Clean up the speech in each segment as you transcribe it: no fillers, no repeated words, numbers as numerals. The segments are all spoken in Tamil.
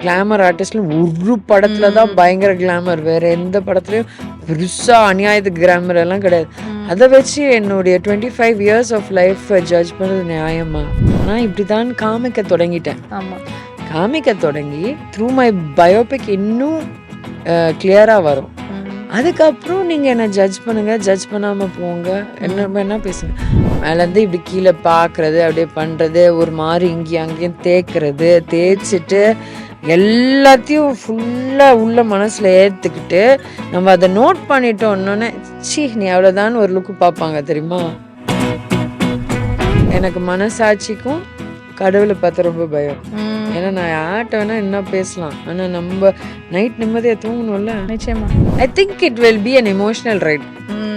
கிளாமர் ஆர்டிஸ்ட்ல ஒரு படத்துல தான் பயங்கர கிளாமர், வேற எந்த படத்துலயும் பெருசா அநியாயத்துக்கு கிளாமர் எல்லாம் கிடையாது. அதை வச்சு என்னுடைய 25 இயர்ஸ் ஆஃப் லைஃப் ஜட்ஜ் பண்ணது நியாயமா? நான் இப்படிதான் காமிக்க தொடங்கிட்டேன். காமிக்க தொடங்கி த்ரூ மை பயோபிக் இன்னும் கிளியரா வரும். அதுக்கப்புறம் நீங்க என்ன ஜட்ஜ் பண்ணுங்க, ஜட்ஜ் பண்ணாம போங்க, என்ன பேசுங்க. மேலேருந்து இப்படி கீழே பார்க்கறது, அப்படியே பண்றது, ஒரு மாதிரி இங்கேயும் அங்கேயும் தேய்ச்சிட்டு எல்லாத்தையும் ஃபுல்லா உள்ள மனசுல ஏத்துக்கிட்டு நம்ம அதை நோட் பண்ணிட்டோம்னோன்னே சி நீ அவ்வளவுதான் ஒரு லுக்கு பார்ப்பாங்க தெரியுமா. எனக்கு மனசாட்சிக்கும் கடவுளை பார்த்து ரொம்ப பயம். ஏன்னா நான் யார்கிட்ட வேணா என்ன பேசலாம், ஆனா நம்ம நைட் நிம்மதியா தூங்கணும்ல. நிச்சயமா I think it will be an emotional right.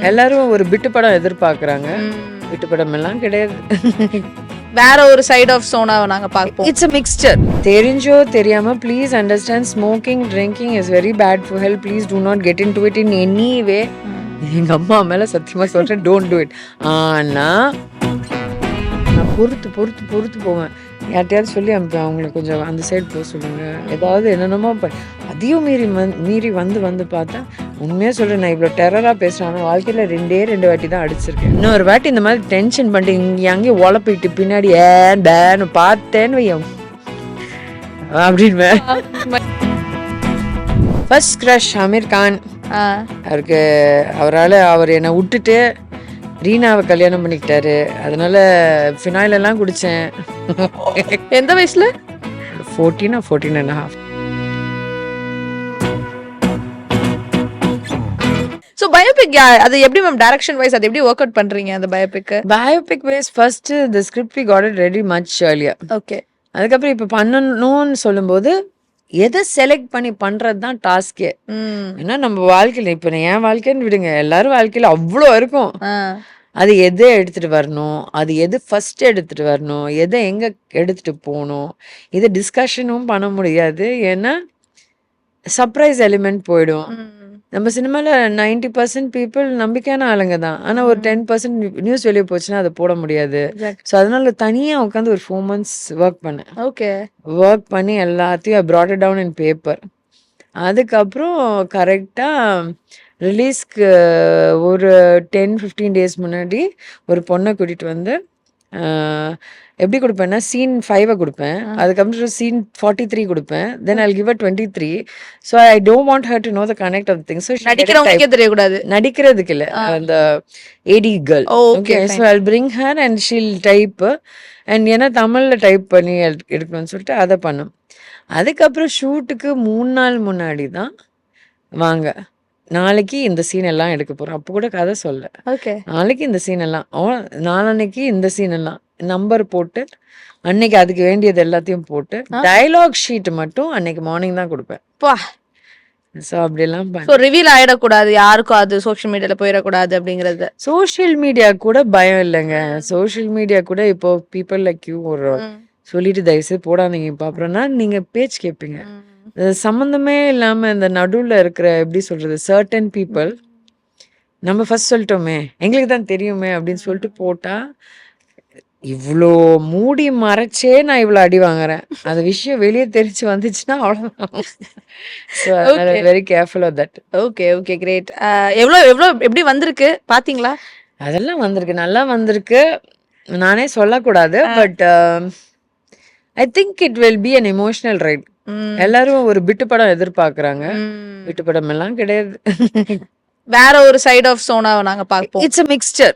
எல்லாரும் ஒரு பிட்டு படம் எதிர்பார்க்கறாங்க, பிட்டு படம் எல்லாம் கிடையாது. வேற ஒரு சைடு ஆஃப் சோனாவை நாங்க பார்ப்போம். It's a mixture. தெரிஞ்சோ தெரியாம please understand, smoking drinking is very bad for health. Please do not get in to it in any way. எங்க அம்மா மேல சத்தியமா சொல்றேன், டோன்ட் டூ இட். ஆனா நான் பொறுத்து போவேன். யார்ட்டையாவது சொல்லி அனுப்பேன், அவங்களுக்கு கொஞ்சம் அந்த சைடு போக சொல்லுங்க, ஏதாவது என்னென்னமோ அதையும் மீறி வந்து பார்த்தா உண்மையா சொல்றேன், நான் இவ்வளோ டெரராக பேசுறேன். ஆனால் வாழ்க்கையில் 2 வாட்டி தான் அடிச்சிருக்கேன். இன்னொரு வாட்டி இந்த மாதிரி டென்ஷன் பண்ணிட்டு இங்கே அங்கேயும் உழப்பிட்டு பின்னாடி ஏன்னு பார்த்தேன்னு வையும் அப்படின்னு. First crush Aamir Khan. அவர் என்னை விட்டுட்டு ரீனாவை கல்யாணம் பண்ணிக்கிட்டாரு. அதனால ஃபினாயில் எல்லாம் குடிச்சேன். எந்த வயசுல? 14 or 14.5. சோ பயோபிக் அது எப்படி மேம் டைரக்ஷன் வைஸ் அது எப்படி வொர்க் அவுட் பண்றீங்க அந்த biopic wise? First the script we got it ready much earlier. Okay. அதுக்கப்புறம் இப்ப பண்ணணும்னு சொல்லும்போது எதை செலக்ட் பண்ணி பண்றது தான் டாஸ்கே. ஏன்னா நம்ம வாழ்க்கையில இப்ப என் வாழ்க்கைன்னு விடுங்க, எல்லாரும் வாழ்க்கையில அவ்வளோ இருக்கும். அது எதை எடுத்துட்டு வரணும், அது எது ஃபர்ஸ்ட் எடுத்துட்டு வரணும், எதை எங்க எடுத்துட்டு போகணும், இதை டிஸ்கஷனும் பண்ண முடியாது. ஏன்னா சர்ப்ரைஸ் எலிமெண்ட் போயிடும். நம்ம சினிமால 90% பீப்புள் நம்பிக்கையான ஆளுங்க தான். ஆனா ஒரு 10% நியூஸ் வெளியே போச்சுன்னா அதை போட முடியாது. ஸோ அதனால தனியா உட்காந்து ஒரு 4 months ஒர்க் பண்ணேன். ஓகே. ஒர்க் பண்ணி எல்லாத்தையும் ஐ brought it down in paper. அதுக்கப்புறம் கரெக்டா ரிலீஸ்க்கு ஒரு 10-15 days முன்னாடி ஒரு பொண்ணை கூட்டிட்டு வந்து எப்படி கொடுப்பேன்னா சீன் 5 கொடுப்பேன், அதுக்கப்புறம் சீன் 43 கொடுப்பேன், தென் I'll give her 23. So I don't want her to know the connect of things. So நடிக்கிறவங்களுக்கே தெரியக்கூடாது. நடிக்கிறதுக்கு இல்ல, அந்த AD girl. Okay, so I'll bring her and she'll type. And ஏன்னா தமிழ்ல டைப் பண்ணி எடுக்கணும்னு சொல்லிட்டு அதை பண்ணும். அதுக்கப்புறம் ஷூட்டுக்கு 3 நாள் முன்னாடி தான் வாங்க நாளைக்கு இந்த சீன் எல்லாம் எடுக்க போறோம். அப்போ கூட கதை சொல்ல, நாளைக்கு இந்த சீன் எல்லாம், நாளன்னைக்கு இந்த சீன் எல்லாம் நம்பர் போட்டு அன்னைக்கு அதுக்கு வேண்டியது எல்லாத்தையும் போட்டு டயலாக் ஷீட் மட்டும் அன்னைக்கு மார்னிங் தான் கொடுப்பேன். ஸோ அப்படியெல்லாம் ரிவீல் ஆயிடக்கூடாது யாருக்கும், அது சோஷியல் மீடியால போயிடக்கூடாது அப்படிங்கிறது. சோஷியல் மீடியா கூட பயம் இல்லைங்க. சோஷியல் மீடியா கூட இப்போ பீப்புள் லைக் யூ ஒரு சொல்லிட்டு தயவுசெய்து போடாதீங்கப்பா, அப்புறம்னா நீங்க பேச்சு கேட்பீங்க. சம்மந்தமே இல்லாம இந்த நடுவுல இருக்கிற எப்படி சொல்றது சர்டன் பீப்புள், நம்ம ஃபர்ஸ்ட் சொல்லிட்டோமே எங்களுக்கு தான் தெரியுமே அப்படின்னு சொல்லிட்டு போட்டா இவ்வளோ மூடி மறைச்சே நான் இவ்வளோ அடி வாங்குறேன். அந்த விஷயம் வெளியே தெரிச்சு வந்துச்சுன்னா அவ்வளோதான். Very careful of that. Okay okay great. எவ்வளோ எப்படி வந்திருக்கு பாத்தீங்களா? அதெல்லாம் வந்திருக்கு, நல்லா வந்திருக்கு. நானே சொல்லக்கூடாது, but I think it will be an emotional right. எல்லாரும் ஒரு பிட்டு படம் எதிர்பார்க்கறாங்க, பிட்டு படம் எல்லாம் கிடையாது. வேற ஒரு சைடு ஆஃப் சோனாவை நாங்க பார்ப்போம். It's a mixture.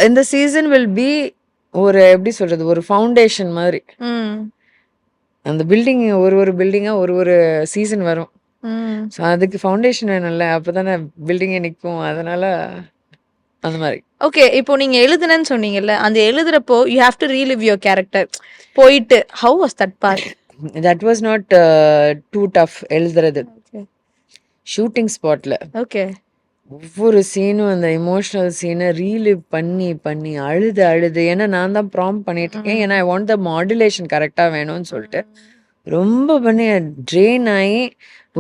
இந்த சீசன் வில் பி ஒரு எப்படி சொல்றது ஒரு ஃபவுண்டேஷன் மாதிரி. அந்த பில்டிங் ஒரு பில்டிங்கா ஒரு சீசன் வரும். ஸோ அதுக்கு ஃபவுண்டேஷன் வேணும்ல, அப்பதானே பில்டிங்கே நிற்கும். அதனால அந்த மாதிரி. ஓகே, இப்போ நீங்க எழுதுனேன்னு சொன்னீங்கல்ல, அந்த எழுதுறப்போ you have to relive your character போயிட்டு. How was that part? That was not too tough எழுதுறது. ஷூட்டிங் ஸ்பாட்ல ஓகே ஒவ்வொரு சீனும் அந்த எமோஷனல் சீனை ரீலிவ் பண்ணி அழுது ஏன்னா நான் தான் ப்ராம்ப்ட் பண்ணிட்டு இருக்கேன். ஏன்னா ஐ வாண்ட் த மாடுலேஷன் கரெக்டாக வேணும்னு சொல்லிட்டு ரொம்ப பண்ணி ட்ரெயின் ஆகி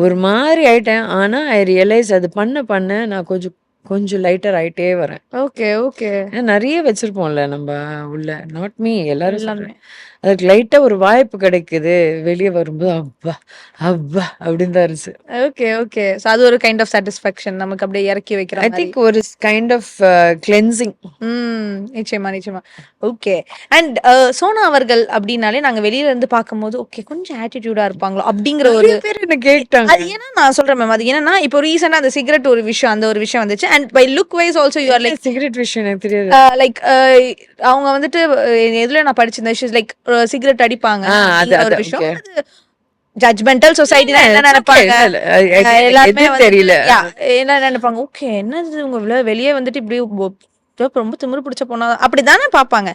ஒரு மாதிரி ஆயிட்டேன். ஆனால் ஐ ரியலைஸ் அது பண்ண நான் கொஞ்சம் கொஞ்சம் லைட்டர் ஆயிட்டே வரேன். Okay, okay. ஏன்னா நெறைய வச்சிருப்போம்ல நம்ம உள்ள. நாட் மீ எல்லாரும் எல்லாமே. சொல்றேன். அதுக்கு லைட்டா ஒரு வாய்ப்பு கிடைக்குது. வெளிய வரும்போது அப்பா! அப்பா! அப்படின்னு தான் இருந்துச்சு. Okay, okay. சோ அது ஒரு கைண்ட் ஆஃப் சாட்டிஸ்ஃபேக்ஷன். நமக்கு அப்படியே இறக்கி வைக்கிற ஐ மாரி. திங்க் ஒரு கைண்ட் ஆஃப் கிளென்சிங். நிச்சயமா, நிச்சயமா. ஓகே. அண்ட் சோனா அவர்கள் அப்படின்னாலே நாங்க வெளியில இருந்து பார்க்கும்போது, ஓகே கொஞ்சம் ஆட்டிட்யூடா இருப்பாங்களோ அப்படிங்கிற ஒரு நெறைய பேர் என்ன கேட்டாங்க. அது ஏன்னா நான் சொல்றேன் மேம். அது என்னன்னா, இப்போ ரீசென்ட்டா அந்த சிகரெட் ஒரு விஷயம், அந்த ஒரு விஷயம் வந்துச்சு. And by look wise also you are like cigarette விஷயம் எனக்கு தெரியாது. லைக் அவங்க வந்துட்டு எதுல நான் படிச்சிருந்தேன். ஷீ இஸ் லைக் சிகரெட் அடிப்பாங்க அது அப்படிங்கிற ஒரு அது விஷயம். ஓகே. அது ஜட்ஜ்மெண்டல் சொசைட்டினா என்ன இட்ஸ் ஓகே. நினைப்பாங்க? இல்ல, இல்ல. எல்லாருமே எதுவும் வந்துட்டு தெரியல. என்ன நினைப்பாங்க? ஓகே என்னது இவங்க வெளியே வந்துட்டு இப்படி ரொம்ப திமிரு பிடிச்ச பொண்ணா அப்படிதானே பார்ப்பாங்க.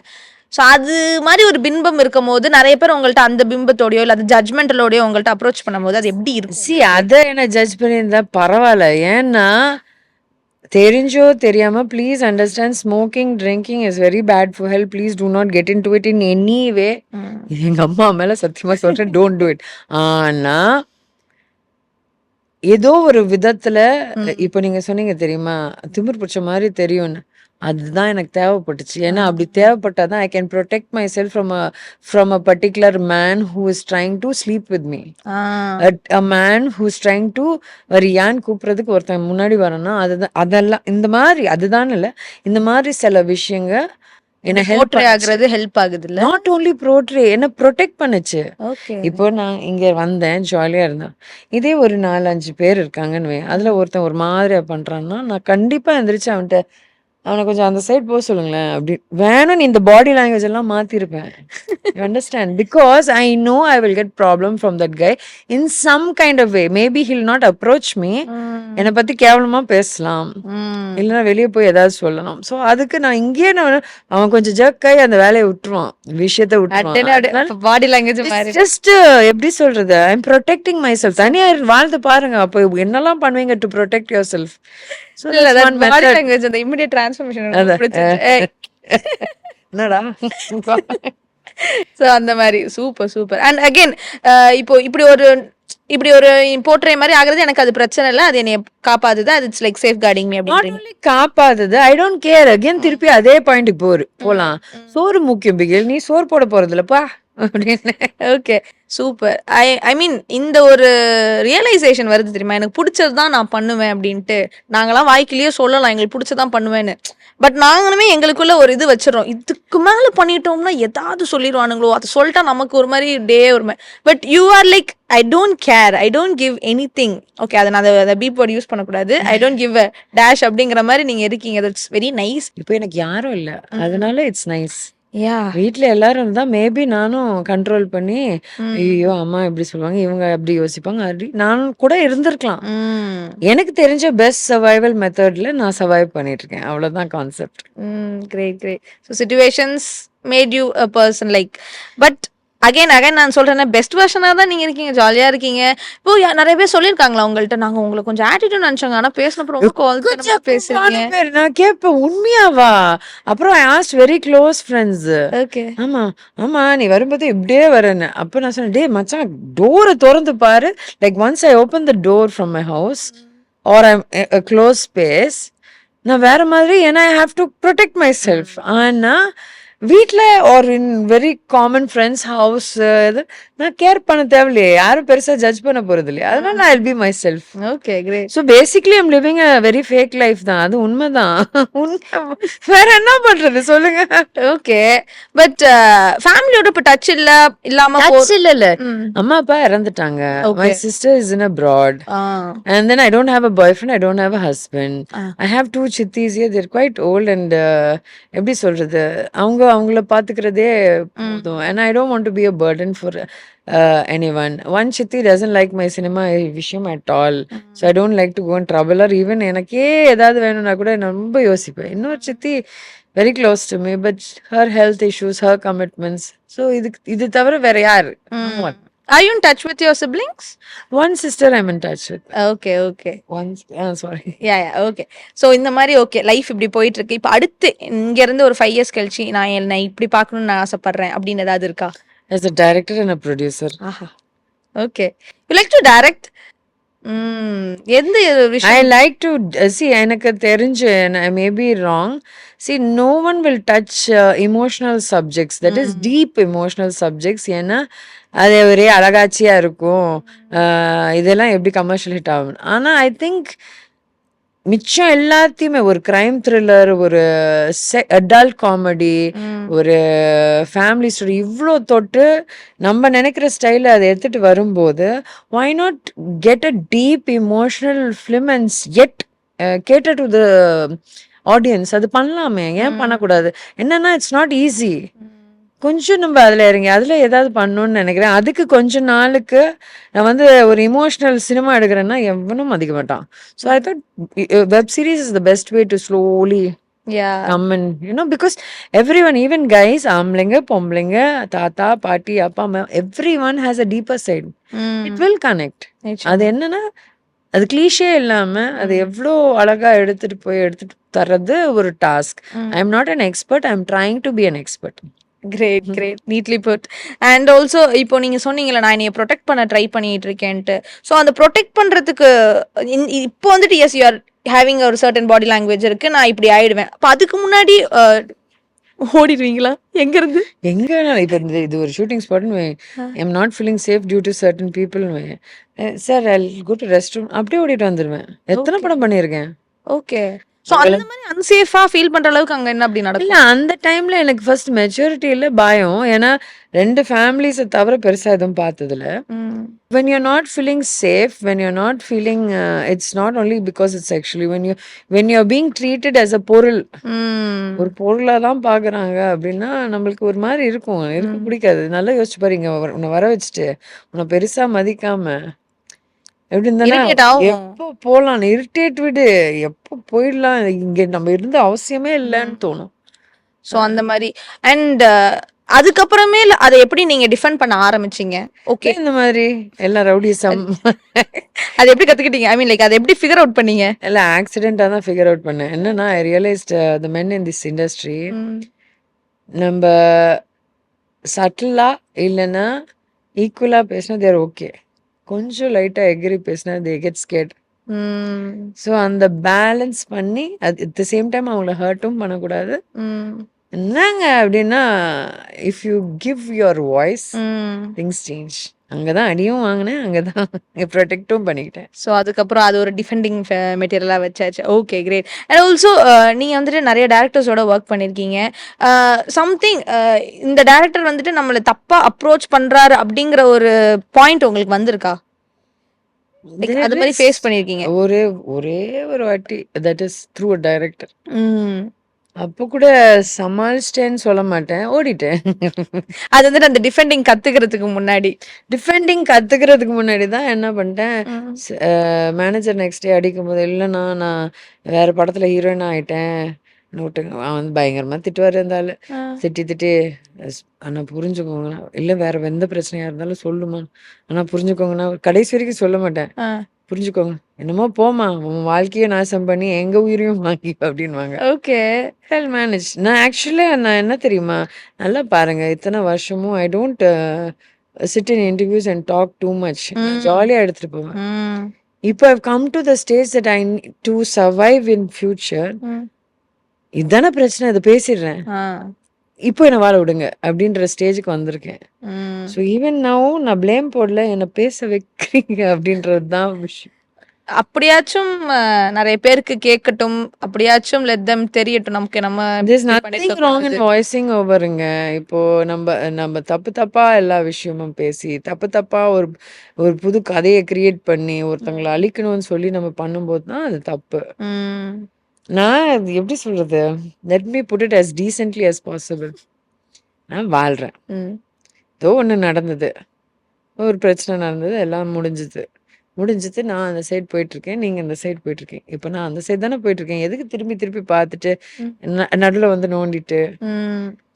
ஸோ அது மாதிரி ஒரு பிம்பம் இருக்கும்போது நிறைய பேர் உங்கள்ட்ட அந்த பிம்பத்தோடயோ இல்ல அந்த ஜட்ஜ்மெண்டலோடயோ உங்கள்ட்ட அப்ரோச் பண்ணும்போது அது எப்படி இருக்கும்? அத என்ன ஜட்ஜ் பண்ணியிருந்தா பரவாயில்ல. ஏன்னா தெரிஞ்சோ தெரியாம please understand smoking, drinking is very bad for health. Please do not get into it in any way. எங்க அம்மா மேல சத்தியமா சொல்றேன், டோன்ட் டூ இட். ஆனா ஏதோ ஒரு விதத்துல இப்போ நீங்க சொன்னீங்க தெரியுமா? திமிர் பிடிச்ச மாரி தெரியும்னு. அதுதான் எனக்கு தேவைப்பட்டுச்சு. ஏன்னா அப்படி தேவைப்பட்டா தான் I can protect myself from a particular man who is trying to sleep with me. A man who is trying to வரியான்னு கூப்பிடுறதுக்கு ஒருத்தன் முன்னாடி வரணும்னா அதுதான் அதெல்லாம் இந்த மாதிரி அதுதான் இல்ல. இந்த மாதிரி சில விஷயங்க என்ன ஹெல்ப் போர்ட்ரே ஆகுறது ஹெல்ப் ஆகுது இல்ல? நாட் ஓன்லி ப்ரோட்ரே என்ன ப்ரொடெக்ட் பண்ணுச்சு. ஓகே. இப்போ நான் இங்க வந்தேன், ஜாலியா இருந்தேன். இதே ஒரு 4, 5 பேர் இருக்காங்கன்னு வை. அதுல ஒருத்தன் ஒரு மாதிரியா பண்றான்னா, நான் கண்டிப்பா எந்திரிச்சு அவன கொஞ்சம் அந்த சைட் போ சொல்லுங்களேன் அப்படி. வேணும் நீ இந்த பாடி லாங்குவேஜ் எல்லாம் மாத்திருப்பேன். You understand? Because I know I will get problem from that guy in some kind of way. Maybe he'll not approach me. என்னை பத்தி கேவலமா பேசலாம். இல்லைன்னா வெளியே போய் ஏதாவது சொல்லலாம். ஸோ அதுக்கு நான் இங்கேயே அவன் கொஞ்சம் ஜர்க்காய் அந்த வேலையை விட்டுருவான், விஷயத்த விட்டுருவான். பாடி லாங்குவேஜ் மாதிரி ஜஸ்ட் எப்படி சொல்றது, I am protecting my self. தனியா வாழ்ந்து பாருங்க, அப்போ என்னெல்லாம் பண்ணுவீங்க to protect your self. So body language அந்த இமிடியேட் டிரான்ஸ்ஃபர்மேஷன் எனக்கு பிடிச்சிருச்சு. என்னடா சோ அந்த மாதிரி சூப்பர் சூப்பர். அண்ட் அகைன் இப்போ இப்படி ஒரு போர்ட்ரே மாதிரி ஆகுறது எனக்கு அது பிரச்சனை இல்லை. அது என்னைய காப்பாதுது. அது it's like safeguarding me அப்படின்னு காப்பாதுது. I don't care. அகைன் திருப்பி அதே பாயிண்ட்டுக்கு போலாம். சோறு முக்கியம் பிகில். நீ சோறு போட போறது இல்லப்பா அப்படின்னு. Okay super. ஐ மீன் இந்த ஒரு ரியலைசேஷன் வருது தெரியுமா, எனக்கு பிடிச்சது தான் நான் பண்ணுவேன் அப்படின்ட்டு. நாங்களாம் வாய்க்கிலேயே சொல்லலாம் எங்களுக்கு பிடிச்சதான் பண்ணுவேன்னு. பட் நாங்களுமே எங்களுக்குள்ள ஒரு இது வச்சிடறோம், இதுக்கு மேல பண்ணிட்டோம்னா ஏதாவது சொல்லிடுவானுங்களோ, அதை சொல்லிட்டா நமக்கு ஒரு மாதிரி ஒரு மாதிரி. But you are like I don't care, I don't give any thing. Okay அதை நான் அதை பீப் வேர்ட் யூஸ் பண்ணக்கூடாது. I don't give a dash அப்படிங்கிற மாதிரி நீங்க இருக்கீங்க. That's very nice. இப்போ எனக்கு யாரும் இல்லை, அதனால இட்ஸ் நைஸ். யா வீட்ல எல்லாரும் இருந்தா மேபி நானும் கண்ட்ரோல் பண்ணி, ஐயோ அம்மா இப்படி சொல்லுவாங்க, இவங்க அப்படி யோசிப்பாங்க, அப்படி நானும் கூட இருந்திருக்கலாம். எனக்கு தெரிஞ்ச பெஸ்ட் சர்வைவல் மெத்தட்ல நான் சர்வைவ் பண்ணிட்டு இருக்கேன். அவ்வளவுதான் concept. Great great. So situations made you a person like. But again நான் சொல்றேன், பெஸ்ட் வெர்ஷனாக தான் நீங்க இருக்கீங்க, ஜாலியா இருக்கீங்க. இப்போ நிறைய பேர் சொல்லியிருக்காங்களா உங்கள்ட்ட, நாங்க உங்களை கொஞ்சம் ஆட்டிடியூட் நினைச்சாங்க, ஆனா பேசினப்ப ரொம்ப கோவமா பேசுறீங்க. நான் கேட்பேன் உண்மையாவா? அப்புறம் I asked very close friends. Okay ஆமா ஆமா நீ வரும்போது இப்படியே வரேன்னு. அப்ப நான் சொன்னேன், டே மச்சான் டோரை திறந்து பாரு. Like once I open the door from my house or I close space, நான் வேற மாதிரி. ஏன்னா I have to protect myself. ஆனா வீட்ல or in very common friends house நான் கேர் பண்ண தேவையில்லையே, யாரும் பெருசா ஜட்ஜ் பண்ண போறது இல்லையா, அதனால நான் I'll be myself. Okay great. So basically I'm living a very fake life தான். அது உண்மைதான். வேற என்ன பண்றது சொல்லுங்க. ஓகே பட் ஃபேமிலியோட இப்போ டச் இல்லாம இல்ல அம்மா அப்பா இறந்துட்டாங்க. My sister is in abroad and then I don't have a boyfriend, I don't have a husband. I have two chittis here, they're quite old and எப்படி சொல்றது, அவங்கள பாத்துக்கிறதே போதும். And I don't want to be a burden for anyone. One chitti doesn't like my cinema விஷயம் at all. So I don't like to go in trouble, or even எனக்கே ஏதாவது வேணும்னா கூட நான் ரொம்ப யோசிப்பேன். இன்னொரு சித்தி very close to me, but her health issues, her commitments. So இது தவிர வேற யாரு? Are you in touch with your siblings? One sister I'm in touch with. Okay. Sorry. Yeah, okay. So இந்த மாதிரி ஓகே லைஃப் இப்படி போயிட்டு இருக்கு. இப்போ அடுத்து இங்க இருந்து ஒரு 5 years கழிச்சு நான் இப்படி பார்க்கணும்னு நான் ஆசைப்படுறேன் அப்படின்னு ஏதாவது இருக்கா? As a director and a producer. ஆஹா okay. You like to direct? எந்த I விஷயம்? like to see எனக்கு தெரிஞ்சு I may be wrong. See, no one will touch emotional subjects. That is deep emotional subjects. ஏன்னா அது ஒரே அழகாட்சியா இருக்கும். இதெல்லாம் எப்படி கமர்ஷியல் ஹிட் ஆகும். ஆனா ஐ திங்க் மிச்சம் எல்லாத்தையுமே ஒரு கிரைம் த்ரில்லர், ஒரு அடல்ட் காமெடி, ஒரு ஃபேமிலி ஸ்டோரி இவ்ளோ தொட்டு நம்ம நினைக்கிற ஸ்டைல்ல அத எடுத்துட்டு வரும்போது, why not get a deep emotional film and yet cater to the audience? அது பண்ணலாமே. ஏன் பண்ணக்கூடாது? என்னன்னா இட்ஸ் நாட் ஈஸி. கொஞ்சம் நம்ம அதில இறங்கி, அதில ஏதாவது பண்ணணும்னு நினைக்கிறேன். அதுக்கு கொஞ்ச நாளுக்கு நான் வந்து ஒரு எமோஷனல் சினிமா எடுக்கிறேன்னா, எவனும் மதிக்க மாட்டான். So I thought web series is the best way to slowly Yeah. Come and because everyone even guys ஆம்பளைங்க, பொம்பளைங்க, தாத்தா, பாட்டி, அப்பா, அம்மா everyone has a deeper side. It will connect. அது என்னன்னா, அது கிளீஷே இல்லாம அது எவ்ளோ அழகா எடுத்துட்டு தர்றது ஒரு task. I am not an expert. I am trying to be an expert. Great neatly put. And also இப்போ நீங்க சொன்னீங்கல்ல நான் என்னைய ப்ரொடெக்ட் பண்ண ட்ரை பண்ணிட்டு இருக்கேன்ட்டு. ஸோ அந்த ப்ரொடெக்ட் பண்றதுக்கு இப்போ வந்துட்டு எஸ் யூ ஆர் ஹேவிங் ஒரு சர்டன் பாடி லாங்குவேஜ் இருக்கு, நான் இப்படி ஆயிடுவேன். அப்போ அதுக்கு முன்னாடி ஓடிடுவீங்களா எங்க இருந்து? எங்க இப்ப இது ஒரு ஷூட்டிங் ஸ்பாட்னு I am not feeling safe due to certain people. Sir I go to restroom அப்படியே ஓடிட்டு வந்துருவேன். எத்தனை படம் பண்ணியிருக்கேன். ஓகே. ஸோ அந்த மாதிரி அன்சேஃபா ஃபீல் பண்ற அளவுக்கு அங்க என்ன அப்படி இல்ல நடக்கும்? அந்த டைம்ல எனக்கு ஃபர்ஸ்ட் மெச்சூரிட்டி இல்ல, பயம். ஏன்னா 2 ஃபேமிலிஸ தவிர பெருசா எதுவும் பார்த்ததில்ல. when you're not feeling safe, when you're not feeling it's not only because it's sexually, when you're being treated as a பொருள், ஒரு பொருளா தான் பார்க்குறாங்க அப்படின்னா நம்மளுக்கு ஒரு மாதிரி இருக்கும். இருக்க பிடிக்காது. நல்லா யோசிச்சு பாருங்க. உன்னை வர வச்சுட்டு உன்னை பெருசா மதிக்காம எப்படி இருந்தானா Irritate ஆகும். எப்போ போலாம், இரிட்டேட் விடு, எப்போ போயிடலாம், இங்க நம்ம இருந்த அவசியமே இல்லைன்னு தோணும். ஸோ அந்த மாதிரி. அண்ட் அதுக்கப்புறமே அதை எப்படி நீங்க டிஃபெண்ட் பண்ண ஆரம்பிச்சீங்க? ஓகே. இந்த மாதிரி எல்லாம் ரவுடிசம் அது எப்படி கத்துக்கிட்டீங்க? ஐ மீன் லைக் அதை எப்படி ஃபிகர் அவுட் பண்ணீங்க? எல்லாம் ஆக்சிடென்ட்டா தான் ஃபிகர் அவுட் பண்ணேன். என்னன்னா I realised the men in this industry நம்ம சட்டிலா இல்லைன்னா ஈக்குவலா பேசினா தேர் ஓகே, கொஞ்சம் லைட்டா எகிரி பேசினா தே கெட் ஸ்கேட். ஸோ அந்த பேலன்ஸ் பண்ணி அட் த சேம் டைம் அவங்கள ஹர்ட்டும் பண்ணக்கூடாது. என்னங்க அப்படின்னா if you give your voice things change. அங்கதான் அடியும் வாங்கினேன், அங்கதான் ப்ரொடெக்டும் பண்ணிக்கிட்டேன். ஸோ அதுக்கப்புறம் அது ஒரு டிஃபெண்டிங் மெட்டீரியலாக வச்சாச்சு. Okay great. அண்ட் ஆல்சோ நீங்கள் வந்துட்டு நிறைய டேரக்டர்ஸோட ஒர்க் பண்ணியிருக்கீங்க. சம்திங் இந்த டேரக்டர் வந்துட்டு நம்மளை தப்பாக அப்ரோச் பண்ணுறாரு அப்படிங்கிற ஒரு பாயிண்ட் உங்களுக்கு வந்திருக்கா? அது மாதிரி ஃபேஸ் பண்ணியிருக்கீங்க? ஒரே ஒரு வாட்டி, that is through a director. அப்போ கூட சமாளிச்சிட்டேன்னு சொல்ல மாட்டேன், ஓடிட்டேன். அது வந்துட்டு அந்த டிஃபெண்டிங் கத்துக்கிறதுக்கு முன்னாடி தான் என்ன பண்ணிட்டேன், மேனேஜர் நெக்ஸ்ட் டே அடிக்கும் போது, இல்லைண்ணா நான் வேற படத்துல ஹீரோயின் ஆயிட்டேன் நோட்டுங்க. அவன் வந்து பயங்கரமா திட்டுவார். இருந்தாலும் திட்டி ஆனா புரிஞ்சுக்கோங்கண்ணா, இல்லை வேற எந்த பிரச்சனையா இருந்தாலும் சொல்லுமா, ஆனா புரிஞ்சுக்கோங்கண்ணா, கடைசி வரைக்கும் சொல்ல மாட்டேன். புரிஞ்சுக்கோங்க, என்னமோ போமா, உன் வாழ்க்கையை நாசம் பண்ணி எங்க உயிரையும் வாங்கி அப்படின்வாங்க. ஓகே. Well manage. நான் ஆக்சுவலி நான் என்ன தெரியுமா, நல்லா பாருங்க, இத்தனை வருஷமும் I don't sit in interviews and talk too much. ஜாலியாக எடுத்துட்டு போவேன். இப்போ I've come to the stage that I to survive in future. இதுதானே பிரச்சனை, இதை பேசிடுறேன், இப்போ என்ன வாழ விடுங்க அப்படின்ற ஸ்டேஜுக்கு வந்திருக்கேன். ஸோ ஈவன் நான் ப்ளேம் போடல, என்னை பேச வைக்கிறீங்க அப்படின்றது தான் விஷயம். அப்படியாச்சும் நிறைய பேருக்கு கேட்கட்டும், அப்படியாச்சும் let them தெரியட்டும் நமக்கு. நம்ம there's nothing wrong in voicing overங்க. இப்போ நம்ம தப்பா எல்லா விஷயமும் பேசி தப்பா ஒரு புது கதையை கிரியேட் பண்ணி ஒருத்தங்களை அழிக்கணும்னு சொல்லி நம்ம பண்ணும்போது தான் அது தப்பு. நான் எப்படி சொல்றது, let me put it as decently as possible. நான் வாழ்றேன், ஏதோ ஒன்று நடந்தது, ஒரு பிரச்சனை நடந்தது, எல்லாம் முடிஞ்சுது. நான் அந்த சைடு போயிட்டுருக்கேன், நீங்கள் அந்த சைடு போயிட்டுருக்கேன். இப்போ நான் அந்த சைடு தானே போயிட்டுருக்கேன், எதுக்கு திருப்பி பார்த்துட்டு நடுவில் வந்து நோண்டிட்டு.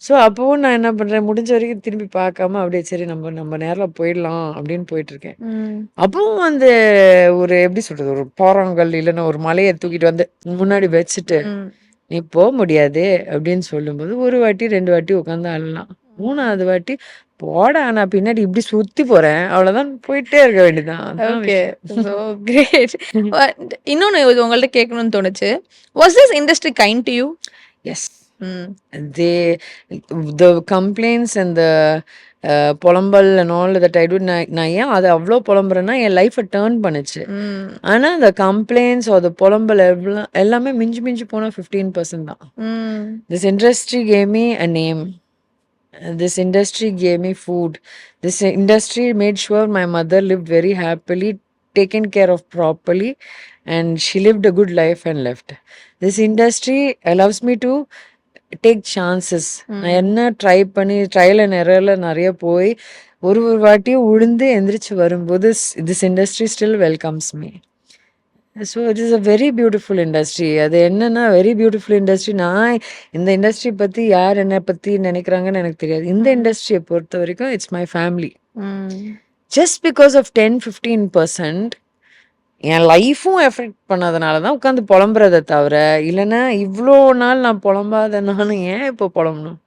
ஸோ அப்போவும் நான் என்ன பண்ணுறேன், முடிஞ்ச வரைக்கும் திரும்பி பார்க்காம அப்படியே சரி நம்ம நேரில் போயிடலாம் அப்படின்னு போயிட்டுருக்கேன். அப்பவும் வந்து ஒரு எப்படி சொல்கிறது, ஒரு போராங்கல் இல்லைன்னா ஒரு மலையை தூக்கிட்டு வந்து முன்னாடி வச்சுட்டு நீ போக முடியாது அப்படின்னு சொல்லும்போது ஒரு வாட்டி 2 வாட்டி உட்காந்து அழலாம். 3வது வாட்டி போடா நான் பின்னாடி இப்படி சுத்தி போறேன் அவ்வளவுதான், போயிட்டே இருக்க வேண்டியதுதான். அதான் ஓகே. விஷயம். So great. இன்னொன்னு இது உங்கள்ட்ட கேட்கணும்னு தோணுச்சு. Was this industry kind to you? Yes. Hmm. they the complaints and the புலம்பல் and all that I do, நான் ஏன் அதை அவ்வளோ புலம்புறேன்னா என் லைஃப்பை டேர்ன் பண்ணுச்சு. ம். ஆனா அந்த கம்ப்ளைண்ட்ஸ் அது புலம்பல் எல்லாமே மிஞ்சி மிஞ்சி போனா 15% தான். ம். This industry gave me a name. This industry gave me food. This industry made sure my mother lived very happily, taken care of properly, and she lived a good life and left. This industry allows me to take chances. நான் என்ன ட்ரை பண்ணி ட்ரையல் அண்ட் எரர்ல நிறைய போய் ஒரு வாட்டியும் உழுந்து எந்திரிச்சு வரும்போது this industry still welcomes me. So it is a very beautiful industry. அது என்னன்னா வெரி பியூட்டிஃபுல் இண்டஸ்ட்ரி. நான் இந்த இண்டஸ்ட்ரி பற்றி யார் என்னை பற்றி நினைக்கிறாங்கன்னு எனக்கு தெரியாது. இந்த இண்டஸ்ட்ரியை பொறுத்த வரைக்கும் it's my family. Just because of 10-15% என் லைஃப்பும் எஃபெக்ட் பண்ணதுனால தான் உட்காந்து புலம்புறதை தவிர, இல்லைன்னா இவ்வளோ நாள் நான் புலம்பாத நானும் ஏன் இப்போ புலம்பணும்?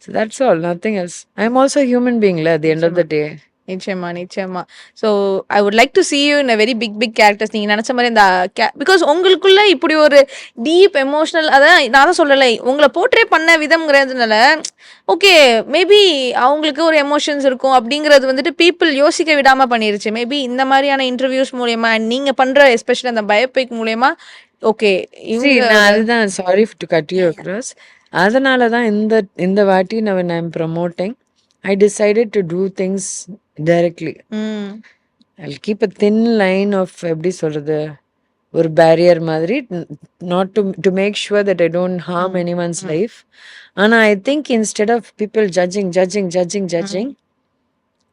So that's all, nothing else. I'm also a human being at the end of the day. நிச்சயமா நிச்சயமா. So I would like to see you in a very big characters. நீங்கள் நினச்ச மாதிரி இந்த பிகாஸ் உங்களுக்குள்ள இப்படி ஒரு டீப் எமோஷனல், அதான் நான் தான் சொல்லலை, உங்களை போர்ட்ரே பண்ண விதம்ங்கிறதுனால ஓகே மேபி அவங்களுக்கு ஒரு எமோஷன்ஸ் இருக்கும் அப்படிங்கிறது வந்துட்டு பீப்புள் யோசிக்க விடாமல் பண்ணிருச்சு. மேபி இந்த மாதிரியான இன்டர்வியூஸ் மூலயமா நீங்கள் பண்ணுற எஸ்பெஷலி அந்த பயோபிக் மூலயமா ஓகே நான் அதுதான் sorry to cut you across. அதனால தான் இந்த வாட்டி நான் I'm promoting. I decided to do things directly. I'll keep a thin line of எப்படி சொல்றது, ஒரு பேரியர் மாதிரி, not to make sure that I don't harm anyone's life. ஆனா I think instead of people judging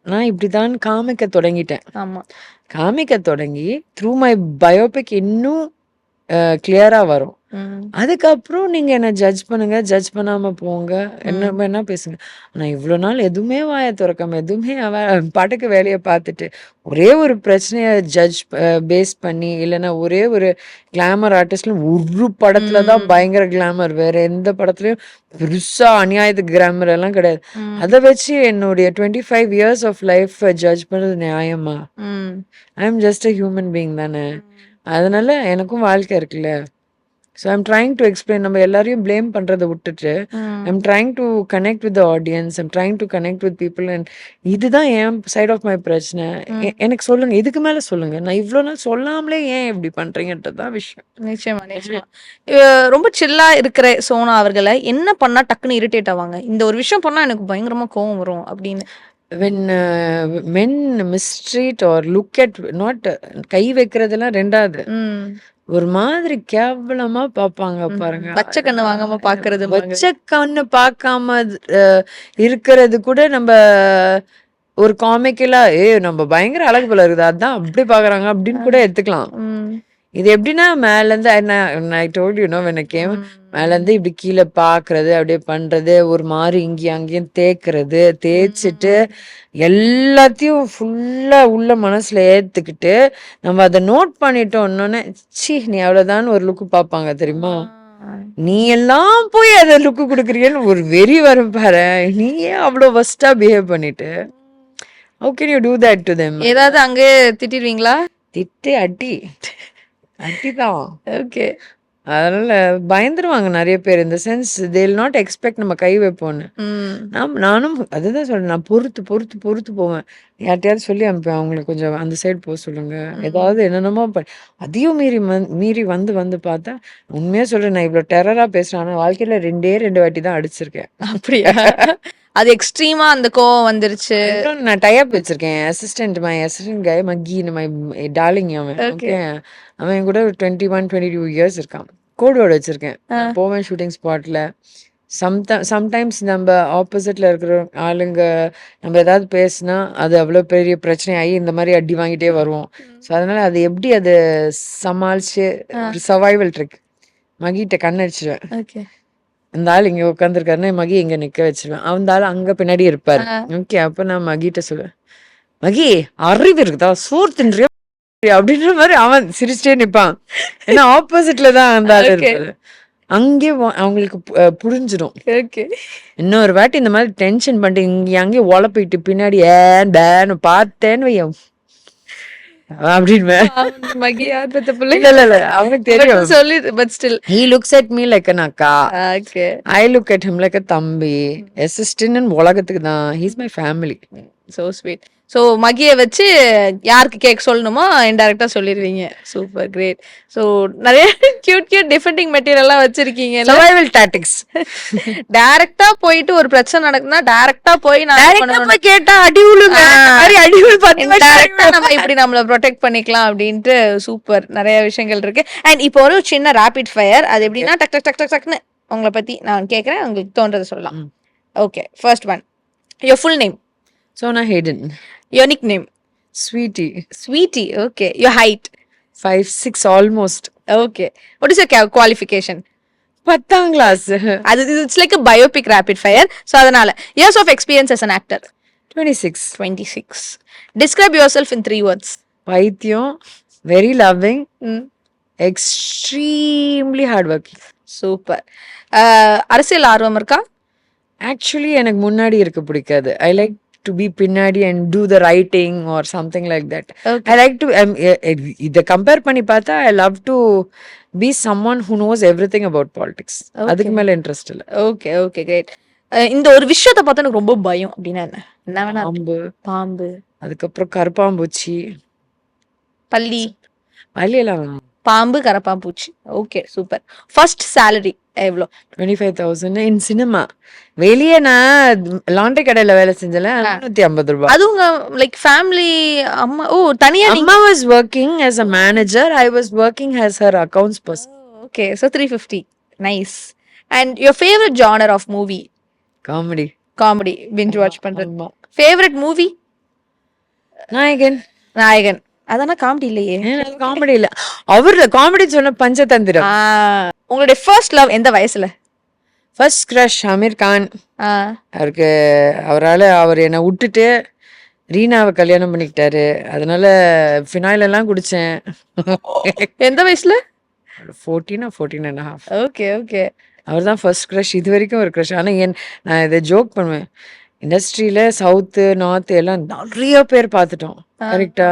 நான் இப்படிதான் காமிக்க தொடங்கிட்டேன். காமிக்க தொடங்கி through my biopic இன்னும் கிளியரா வரும். அதுக்கப்புறம் நீங்க என்ன ஜட்ஜ் பண்ணுங்க, ஜட்ஜ் பண்ணாம போங்க, என்ன வேணா பேசுங்க. ஆனா இவ்வளவு நாள் எதுவுமே வாயை திறக்காம எதுவுமே பாட்டுக்கு வேலையை பார்த்துட்டு ஒரே ஒரு பிரச்சனைய ஜட்ஜ் பேஸ் பண்ணி, இல்லைன்னா ஒரே ஒரு கிளாமர் ஆர்டிஸ்ட்ல ஒரு படத்துலதான் பயங்கர கிளாமர், வேற எந்த படத்துலயும் பெருசா அநியாயத்துக்கு கிளாமர் எல்லாம் கிடையாது. அதை வச்சு என்னுடைய 25 years ஆஃப் லைஃப் ஜட்ஜ் பண்றது நியாயமா? I am just a human being தானே. அதனால எனக்கும் வாழ்க்கை இருக்குல்ல. So I'm trying to explain. நம்ம எல்லாரையும் பிளேம் பண்ணுறதை விட்டுட்டு I'm trying to connect with the audience, I'm trying to connect with people. And இதுதான் என் சைட் ஆஃப் மை பிரச்சனை. எனக்கு சொல்லுங்க, இதுக்கு மேலே சொல்லுங்க. நான் இவ்வளோ நாள் சொல்லாமலே ஏன் இப்படி பண்ணுறீங்கன்றது தான் விஷயம். நிச்சயமா நிச்சயமா. ரொம்ப சில்லா இருக்கிற சோனா அவர்களை என்ன பண்ணா டக்குன்னு இரிட்டேட் ஆவாங்க, இந்த ஒரு விஷயம் பண்ணா எனக்கு பயங்கரமா கோவம் வரும் அப்படின்னு? when men mistreat or look at, not கை வைக்கிறதெல்லாம் ரெண்டாவது, ஒரு மாதிரி கேவலமா பாப்பாங்க பாருங்க. பச்சை கண்ணு வாங்காம பாக்குறது, பச்சை கண்ணு பார்க்காம இருக்கிறது கூட நம்ம ஒரு காமிக்கலா நம்ம பயங்கர அழகு போல இருக்குது அதான் அப்படி பாக்குறாங்க அப்படின்னு கூட எடுத்துக்கலாம். இது எப்படின்னா மேலேருந்து I told you know when I came, மேலேருந்து இப்படி கீழே பார்க்கறது, அப்படியே பண்றது, ஒரு மாதிரி இங்கேயும் அங்கேயும் தேய்ச்சிட்டு எல்லாத்தையும் ஃபுல்லா உள்ள மனசுல ஏத்துக்கிட்டு நம்ம அதை நோட் பண்ணிட்டோம்னு சி நீ அவ்வளவுதான் ஒரு லுக்கு பார்ப்பாங்க தெரியுமா. நீ எல்லாம் போய் அதை லுக்கு கொடுக்குறீங்கன்னு ஒரு வெறி வரும் பாரு. நீ ஏன் அவ்வளோ வஸ்டா பிஹேவ் பண்ணிட்டு how can you do that to them? ஏதாவது அங்கே திட்டிடுவீங்களா? அட்டிதான். ஓகே. அதனால பயந்துருவாங்க நிறைய பேர். இந்த sense they will not expect நம்ம கை வைப்போன்னு. நானும் அதுதான் சொல்றேன், நான் பொறுத்து போவேன். யார்ட்டையாவது சொல்லி அனுப்பேன், அவங்களுக்கு கொஞ்சம் அந்த சைடு போக சொல்லுங்க, ஏதாவது என்னென்னமோ அதையும் மீறி வந்து பார்த்தா உண்மையா சொல்றேன், நான் இவ்வளவு டெரரா பேசுறேன். ஆனா வாழ்க்கையில 2 வாட்டி தான் அடிச்சிருக்கேன். அப்படியா? அது எக்ஸ்ட்ரீமா அந்த கோவம் வந்துருச்சு. நான் டைப் வச்சிருக்கேன். மை அசிஸ்டன்ட் கை மக்கி, மை டார்லிங். அவன் கூட 21-22 இயர்ஸ் இருக்கான். கோட் வேர்டு வச்சிருக்கேன். போவேன் ஷூட்டிங் ஸ்பாட்ல. சம்டைம்ஸ் நம்ம ஆப்போசிட்ல இருக்கிற ஆளுங்க நம்ம ஏதாவது பேசினா அது அவ்வளோ பெரிய பிரச்சனை ஆகி இந்த மாதிரி அடி வாங்கிட்டே வருவோம். ஸோ அதனால அது எப்படி அதை சமாளிச்சு ஒரு சர்வைவல் ட்ரிக் மகிட்ட கண்ணடிச்சிடுவேன். இந்த ஆள் இங்க உட்காந்துருக்காருன்னா மகி இங்க நிக்க வச்சிருவேன். அந்த ஆள் அங்க பின்னாடி இருப்பாரு. ஓகே, அப்ப நான் மகிட்ட சொல்லுவேன், மகி அறிவு இருக்குதா, சோறு தின்றியா அப்படின்ற மாதிரி அவன் சிரிச்சிட்டே நிப்பான். ஏன்னா ஆப்போசிட்ல தான் அந்த ஆள் இருப்பாரு. அங்கே அவங்களுக்கு புரிஞ்சிடும். ஓகே. இன்னொரு வாட்டி இந்த மாதிரி டென்ஷன் பண்ணிட்டு இங்கே அங்கேயே உழப்பிட்டு பின்னாடி பேன்னு பார்த்தேன்னு வையும் அப்படின்னு மகி யார் பெத்த பிள்ளை? இல்ல அவனுக்கு தெரியும். சொல்லி but still he looks at me like an அக்கா, okay. I look at him like a தம்பி. அசிஸ்டன்ட் உலகத்துக்கு தான், he's my family. So sweet. So மகியை வச்சு யாருக்கு கேக் சொல்லணுமோ இன்டெரக்டா சொல்லிடுவீங்க. Super great. ஸோ நிறைய கியூட் டிஃபெண்டிங் மெட்டீரியல்லாம் வச்சிருக்கீங்க. Survival tactics. டைரக்டா போயிட்டு ஒரு பிரச்சனை நடக்குதுன்னா டைரக்டா போய் நான் கேட்டா அடி விழுங்க, அடி டைரக்டா நம்ம இப்படி நம்மள ப்ரொடெக்ட் பண்ணிக்கலாம் அப்படின்ட்டு சூப்பர் நிறைய விஷயங்கள் இருக்கு. அண்ட் இப்போ ஒரு சின்ன ரேபிட் ஃபயர். அது எப்படின்னா டக் டக் டக் டக் டக்னு உங்களை பத்தி நான் கேட்கறேன், உங்களுக்கு தோன்றதை சொல்லலாம். Okay, first one, your full name? Sona Hayden. Your nickname? Sweetie. Sweetie, okay. Your height? 5'6" almost. Okay. What is your qualification? 10th class. It's like a biopic rapid fire. So adanal. Years of experience as an actor? 26. 26. Describe yourself in 3 words. Paithiyam, very loving, extremely hardworking. Super. அரசியல் ஆர்வம் இருக்கா? Actually எனக்கு முன்னாடி இருக்க பிடிக்காது. I like to be பின்னாடி and do the writing or something like that. Okay. I like to இத கம்பேர் பண்ணி பார்த்தா I love to be someone who knows everything about politics. அதுக்கு மேல இன்ட்ரெஸ்ட் இல்ல. Okay okay great. இந்த ஒரு விஷயத்தை பார்த்தா எனக்கு ரொம்ப பயம் அப்படின்னா என்ன வேணா? பாம்பு, அதுக்கப்புறம் கருப்பாம்பூச்சி, பல்லி. எல்லாம் பாம்பு, கரப்பாம்பூச்சி. Okay super. ஃபர்ஸ்ட் salary எவ்வளோ? 25,000 இன் சினிமா. வெளியே நான் லாண்டரி கடையில வேலை செஞ்சல, 150 ரூபாய். அது உங்க லைக் ஃபேமிலி அம்மா? ஓ தனியா? அம்மா was working as a manager, I was working as her accounts person. Okay, so 350. Nice. And your favorite genre of movie? Comedy. Comedy binge watch பண்றது. Favorite movie? நாயகன். அதான காமெடி இல்லையே? காமெடி இல்ல, அவரு காமெடி சொன்ன பஞ்சதந்திரம். உங்களுடைய ஃபர்ஸ்ட் லவ் எந்த வயசுல? First crush Aamir Khan. அவருக்கு அவர் என்னை விட்டுட்டு ரீனாவை கல்யாணம் பண்ணிக்கிட்டாரு. அதனால ஃபினாயில் எல்லாம் குடிச்சேன். எந்த வயசுல? 14.5. Okay okay. அவர் தான் ஃபர்ஸ்ட் கிரஷ், இது வரைக்கும் ஒரு கிரஷ். ஆனால் நான் இதை ஜோக் பண்ணுவேன், இண்டஸ்ட்ரியில சவுத்து நார்த் எல்லாம் நிறைய பேர் பார்த்துட்டோம் கரெக்டா,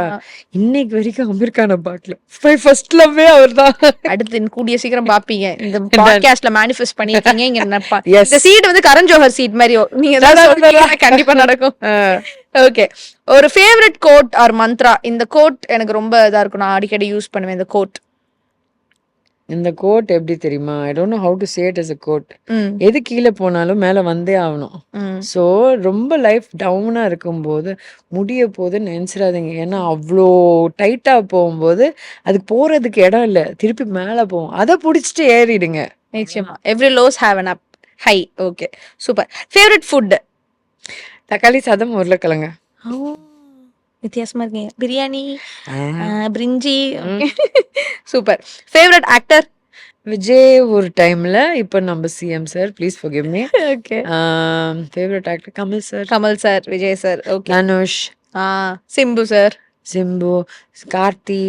இன்னைக்கு வரைக்கும் அமீர் கானை பார்க்கல. ஃபர்ஸ்ட் லவ்வே அவர் தான். அடுத்து கூடிய சீக்கிரம் பாப்பீங்க. இந்த பாட்காஸ்ட்ல மேனிஃபெஸ்ட் பண்ணிருக்கீங்க. இங்க இந்த சீட் வந்து கரண் ஜோஹர் சீட் மாதிரி நீங்க கண்டிப்பா நடக்கும். ஓகே, ஒரு ஃபேவரட் கோட் ஆர் மந்த்ரா? இந்த கோட் எனக்கு ரொம்ப இதா இருக்கும், நான் அடிக்கடி யூஸ் பண்ணுவேன் இந்த கோட். இந்த கோட் எப்படி தெரியுமா? I don't know how to say it as a quote. எது கீழே போனாலும் மேலே வந்தே ஆகணும். ஸோ ரொம்ப லைஃப் டவுனாக இருக்கும்போது முடிய போது நினச்சிடாதீங்க. ஏன்னா அவ்வளோ டைட்டாக போகும்போது அதுக்கு போகிறதுக்கு இடம் இல்லை, திருப்பி மேலே போகும். அதை பிடிச்சிட்டு ஏறிடுங்க. நிச்சயமா. Every lows have an up high. Okay super. Favourite food? தக்காளி சாதம், உருளைக்கிழங்கு. வித்தியாசமா இருக்கீங்க. பிரியாணி, பிரிஞ்சி. சூப்பர். Favourite actor? விஜய் ஒரு டைம்ல, இப்போ நம்ம CM sir, please forgive me. Okay. Favourite actor Kamal sir. Kamal sir, Vijay sir. Okay. Dhanush, Simbu sir. Simbu, Karthi,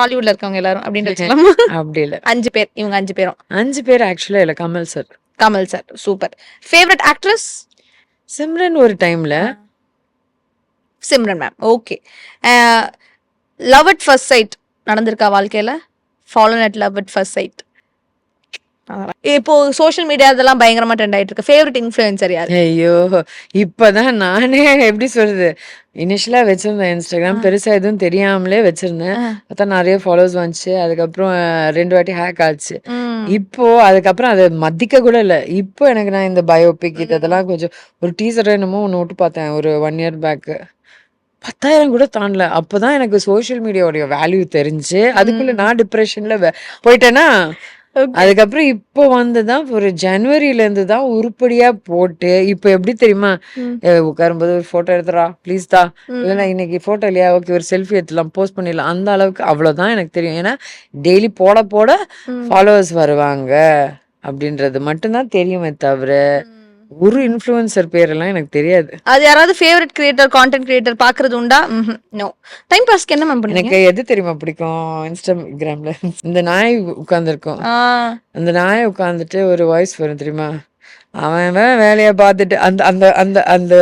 காலிவுட்ல இருக்கவங்க எல்லாரும் அப்படின்னு வச்சுக்கலாமா? அப்படி இல்லை, 5 பேர். இவங்க 5 பேரும்? 5 பேர் ஆக்சுவலா இல்லை, Kamal sir. Kamal sir. Super. Favourite actress? Simran ஒரு டைம்ல. Simran ma'am. Okay. Love at first sight நடந்திருக்கா வாழ்க்கையில? Fallen at love at first sight? இப்போ சோஷியல் மீடியா இதெல்லாம் பயங்கரமா ட்ரெண்ட் ஆயிட்டு இருக்கு. ஃபேவரட் இன்ஃப்ளூயன்சர் யாரு? ஐயோ, இப்பதான் நானே எப்படி சொல்றது, இனிஷியலா வச்சிருந்தேன் இன்ஸ்டாகிராம், பெருசா எதுவும் தெரியாமலே வச்சிருந்தேன். அதான் நிறைய ஃபாலோவர்ஸ் வந்துச்சு. அதுக்கப்புறம் 2 வாட்டி ஹேக் ஆச்சு. இப்போ அதுக்கப்புறம் அதை மதிக்க கூட இல்லை. இப்போ எனக்கு நான் இந்த பயோபிக் இதெல்லாம் கொஞ்சம் ஒரு டீசர் என்னமோ ஒன்று விட்டு பார்த்தேன் ஒரு 1 year பேக்கு, 10,000 கூட தாண்டல. அப்பதான் எனக்கு சோஷியல் மீடியாவுடைய வேல்யூ தெரிஞ்சு, அதுக்குள்ள நான் டிப்ரெஷன்ல போயிட்டேன்னா, அதுக்கப்புறம் இப்போ வந்துதான் ஒரு ஜனவரியில இருந்து தான் உருப்படியா போட்டு, இப்போ எப்படி தெரியுமா, உட்காரும்போது ஒரு போட்டோ எடுத்துறா ப்ளீஸ் தா, இல்லைன்னா இன்னைக்கு போட்டோ இல்லையா, ஓகே ஒரு செல்ஃபி எடுத்துலாம், போஸ்ட் பண்ணிடலாம், அந்த அளவுக்கு. அவ்வளவுதான் எனக்கு தெரியும். ஏன்னா டெய்லி போட போட ஃபாலோவர்ஸ் வருவாங்க அப்படின்றது மட்டும்தான் தெரியுமே தவிர ஒரு இன்ஃப்ளூயன்சர் பேரெல்லாம் எனக்கு தெரியாது. அது யாராவது ஃபேவரட் கிரியேட்டர், கான்டென்ட் கிரியேட்டர் பார்க்கறது உண்டா? நோ. டைம் பாஸ்க்கு என்ன மேம் பண்ணுவீங்க? எனக்கு எது தெரியுமா பிடிக்கும்? இன்ஸ்டாகிராம்ல இந்த நாய் உட்கார்ந்துருக்கும். ஆ. அந்த நாய் உட்கார்ந்துட்டு ஒரு வாய்ஸ் வரும் தெரியுமா? அவன் வேலைய பார்த்துட்டு அந்த அந்த அந்த அந்த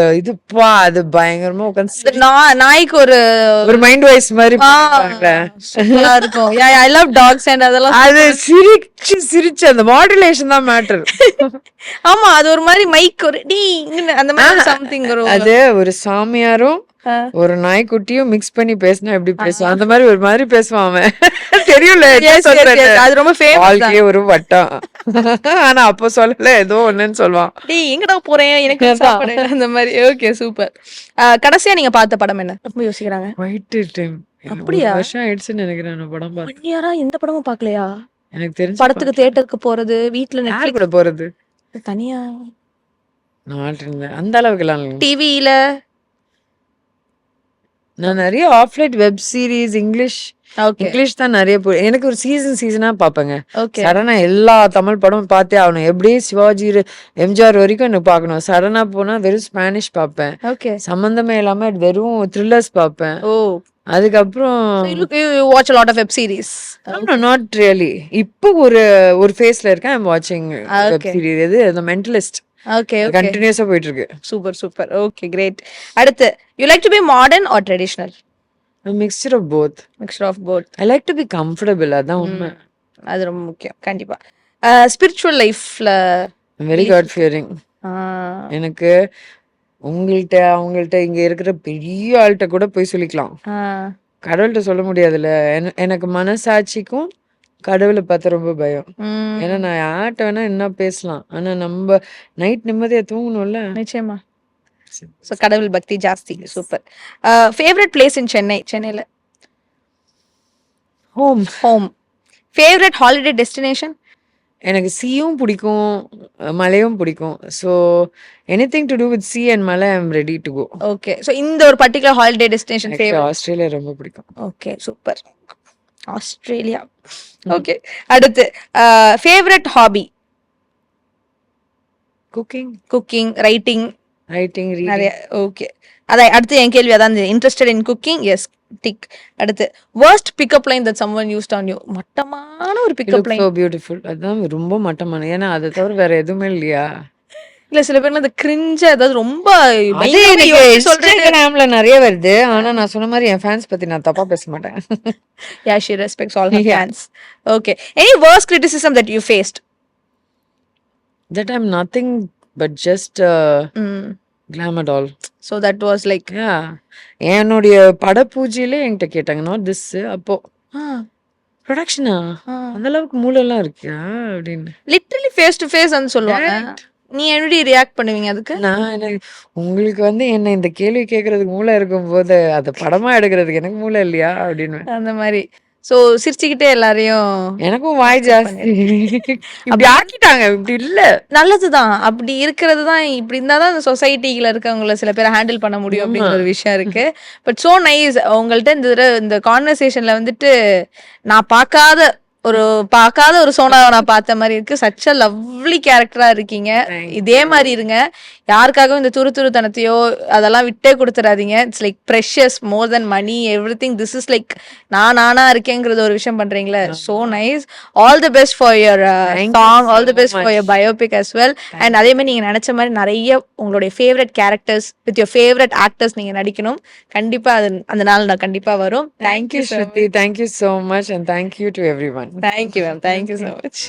அது பயங்கரமா உட்காந்து நாய்க்கு ஒரு மைண்ட் வாய்ஸ் மாதிரி போடுவாங்கல்ல. சூப்பரா இருக்கும். ஐ லவ் டாக்ஸ் அண்ட் அதெல்லாம். அது சிரிச்சு அந்த மாடுலேஷன் தான் மேட்டர். ஆமா, அது ஒரு மாதிரி மைக் ஒரு அந்த மாதிரி சம்திங் வரும். அது ஒரு சாமியாரும் ஒரு நாய்க்குட்டியும் மிக்ஸ் பண்ணி பேசினா எப்படி பேசுவான் அந்த மாதிரி ஒரு மாதிரி பேசுவான் அவன். தெரியும்ல, அது ரொம்ப ஃபேமஸ். வாழ்க்கையே ஒரு வட்டம். ஆனா அப்ப சொல்லல, ஏதோ ஒண்ணுன்னு சொல்லுவான். எங்கடா போறேன் எனக்கு சாப்பாடு அந்த மாதிரி. Okay, super. கடைசியா நீங்க பார்த்த படம் என்ன? ரொம்ப யோசிக்கிறாங்க. White time. அப்படியா? வருஷம் ஆயிடுச்சுன்னு நினைக்கிறேன் படம் பார்த்து. யாரா எந்த படமும் பார்க்கலையா? எனக்கு தெரிஞ்சு படத்துக்கு தியேட்டருக்கு போறது, வீட்ல நெட்ஃபிளிக்ஸ் கூட போறது தனியா நான் இருந்தேன். அந்த அளவுக்கு எல்லாம் டிவில நான் நிறைய ஆஃப்லைட் வெப் சீரிஸ் இங்கிலீஷ் தான் நிறைய எனக்கு ஒரு சீசனா பாப்பேங்க. சடனா எல்லா தமிழ் படமும் பார்த்தே ஆகணும். எப்படியே சிவாஜி எம்ஜிஆர் வரைக்கும் எனக்கு பார்க்கணும். சடனா போனா வெறும் ஸ்பானிஷ் பார்ப்பேன். சம்பந்தமே இல்லாம வெறும் த்ரில்லர்ஸ் பார்ப்பேன். அதுக்கப்புறம் watch lot of web series. Not really. இப்போ ஒரு ஃபேஸ்ல இருக்கேன். ஐ அம் வாட்சிங் வெப் சீரிஸ். இது தி மென்டலிஸ்ட். ஓகே, கண்டினியூஸா போயிட்டு இருக்கு. சூப்பர். Okay, great. அடுத்து, you like to be modern or traditional? A mixture of both. I like to be comfortable. அதான் உண்மை. அது ரொம்ப முக்கியம். கண்டிப்பா. ஸ்பிரிச்சுவல் லைஃப்ல very god fearing. எனக்கு அவங்கள்ட்ட இங்க இருக்கிற பெரிய ஆள்கிட்ட கூட போய் சொல்லிக்கலாம். கடவுள்கிட்ட சொல்ல முடியாதுல்ல. எனக்கு மனசாட்சிக்கும் கடவுளை பார்த்த ரொம்ப பயம். ஏன்னா நான் யார்கிட்ட வேணா என்ன பேசலாம், ஆனா நம்ம நைட் நிம்மதியா தூங்கணும்ல. நிச்சயமா. கடவுள் பக்தி ஜாஸ்தி. சூப்பர். ஃபேவரட் பிளேஸ் இன் சென்னையில? ஹோம். Favourite holiday destination? எனக்கு சீயும் பிடிக்கும், மலையும் பிடிக்கும். So anything to do with sea and மலை I am ready to go. Okay. So இந்த ஒரு particular holiday destination favourite? Australia ரொம்ப பிடிக்கும். Okay, super. ஆஸ்திரேலியா. ஓகே. அடுத்து, ஃபேவரட் ஹாபி? குக்கிங், ரைட்டிங், நிறைய. ஓகே. அதான் அடுத்து என் கேள்வி அதான். Interested in cooking. Yes, tick. அடுத்து, worst pickup line that someone used on you? மட்டமான ஒரு பிக்கப் லைன். so beautiful. அதான் ரொம்ப மட்டமான. ஏன்னா அதை தவிர வேற எதுவுமே இல்லையா? இல்ல, சில பேர் அந்த கிரிஞ்ச அதாவது ரொம்ப இன்ஸ்டாகிராம்ல நிறைய வருது. ஆனா நான் சொன்ன மாதிரி என் ஃபேன்ஸ் பத்தி நான் தப்பா பேச மாட்டேன். Yeah, she respects all her fans. Okay. Any worst criticism that you faced? That I'm nothing but just glamour doll. So that was like, yeah. என்னுடைய படப்பூஜையிலே என்கிட்ட கேட்டாங்க, நாட் திஸ். அப்போ ப்ரொடக்ஷனா அந்த அளவுக்கு மூளைலாம் இருக்கா அப்படின்னு லிட்டரலி ஃபேஸ் டு ஃபேஸ் வந்து சொல்லுவாங்க. நீ எப்படி ரியாக்ட் பண்ணுவீங்க அதுக்கு? உங்களுக்கு என்ன இந்த கேள்வி கேட்கறதுக்கு மூளை இருக்கும் போது அதை படமா எடுக்கிறதுக்கு எனக்கு மூளை இல்லையா அப்படின்னு அந்த மாதிரி. சோ சிரிச்சுக்கிட்டே எல்லாரையும் எனக்கும் வாய் ஜாஸ்தி அப்படி ஆக்கிட்டாங்க. இப்படி இல்ல, நல்லதுதான். அப்படி இருக்கிறது தான். இப்படி இருந்தாதான் இந்த சொசைட்டில இருக்கவங்கள சில பேரை ஹேண்டில் பண்ண முடியும் அப்படிங்கிற ஒரு விஷயம் இருக்கு. But so nice. உங்கள்ட்ட இந்த கான்வர்சேஷன்ல வந்துட்டு நான் பார்க்காத ஒரு சோனாவை நான் பார்த்த மாதிரி இருக்கு. சச் அ லவ்லி கேரக்டரா இருக்கீங்க. இதே மாதிரி இருங்க. யாருக்காகவும் இந்த துருத்தனத்தையோ அதெல்லாம் விட்டே கொடுத்துடாதீங்க. It's like precious more than money everything. This is like நானா இருக்கேங்கிறது ஒரு விஷயம் பண்றீங்களா? So nice. All the best for your song. All the best for your biopic as well. And அதே மாதிரி நீங்க நினைச்ச மாதிரி நிறைய உங்களுடைய favourite characters with your favourite actors நீங்க நடிக்கணும். கண்டிப்பா அந்த நாள் நான் கண்டிப்பா வரும். Thank you Shruti. Thank you so much and thank you to everyone. Thank you, ma'am. Thank you so much.